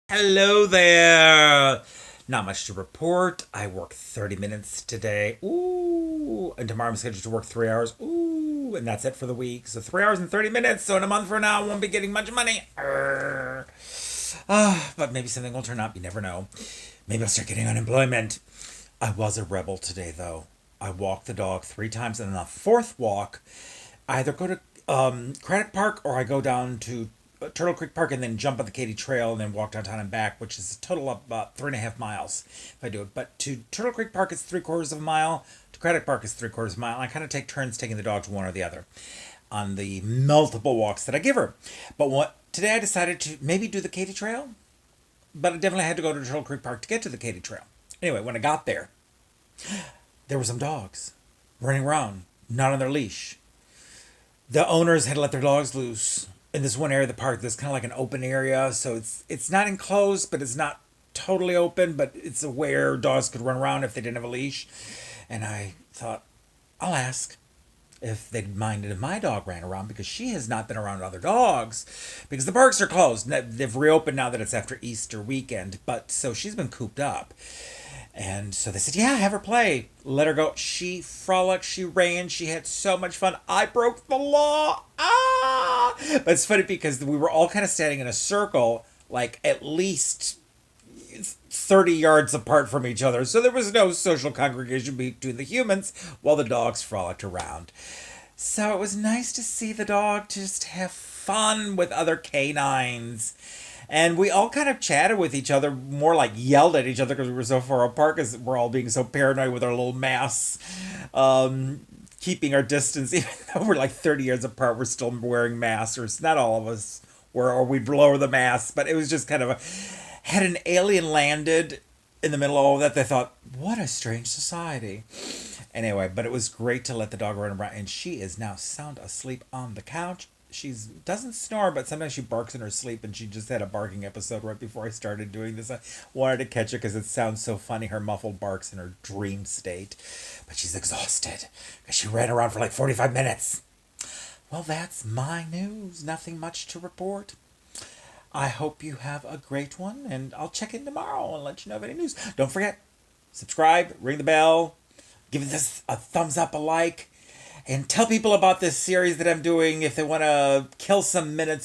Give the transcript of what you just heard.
Hello there. Not much to report. I worked 30 minutes today. Ooh. And tomorrow I'm scheduled to work 3 hours. Ooh. And that's it for the week. So 3 hours and 30 minutes. So in a month from now, I won't be getting much money. But maybe something will turn up. You never know. Maybe I'll start getting unemployment. I was a rebel today, though. I walked the dog 3 times, and on the fourth walk, I either go to Craddock Park or I go down to Turtle Creek Park and then jump on the Katy Trail and then walk downtown and back, which is a total of about 3.5 miles if I do it. But to Turtle Creek Park, it's 3/4 of a mile. To Craddock Park, it's 3/4 of a mile. And I kind of take turns taking the dogs one or the other on the multiple walks that I give her. But what today I decided to maybe do the Katy Trail, but I definitely had to go to Turtle Creek Park to get to the Katy Trail. Anyway, when I got there were some dogs running around, not on their leash. The owners had let their dogs loose in this one area of the park that's kind of like an open area, so it's not enclosed, but it's not totally open, but it's where dogs could run around if they didn't have a leash. And I thought, I'll ask if they'd mind if my dog ran around, because she has not been around other dogs because the parks are closed. They've reopened now that it's after Easter weekend, but so she's been cooped up. And so they said, yeah, have her play. Let her go. She frolicked, she ran, she had so much fun. I broke the law. Ah! But it's funny because we were all kind of standing in a circle, like at least 30 yards apart from each other. So there was no social congregation between the humans while the dogs frolicked around. So it was nice to see the dog just have fun with other canines. And we all kind of chatted with each other, more like yelled at each other because we were so far apart, because we're all being so paranoid with our little masks, keeping our distance. Even though we're like 30 yards apart, we're still wearing masks. Or not all of us were, or we'd lower the masks. But it was just kind of a. Had an alien landed in the middle of all of that, they thought, what a strange society. Anyway, but it was great to let the dog run around, and she is now sound asleep on the couch. She doesn't snore, but sometimes she barks in her sleep, and she just had a barking episode right before I started doing this. I wanted to catch it because it sounds so funny, her muffled barks in her dream state. But she's exhausted because she ran around for like 45 minutes. Well, that's my news. Nothing much to report. I hope you have a great one, and I'll check in tomorrow and let you know of any news. Don't forget, subscribe, ring the bell, give this a thumbs up, a like, and tell people about this series that I'm doing if they want to kill some minutes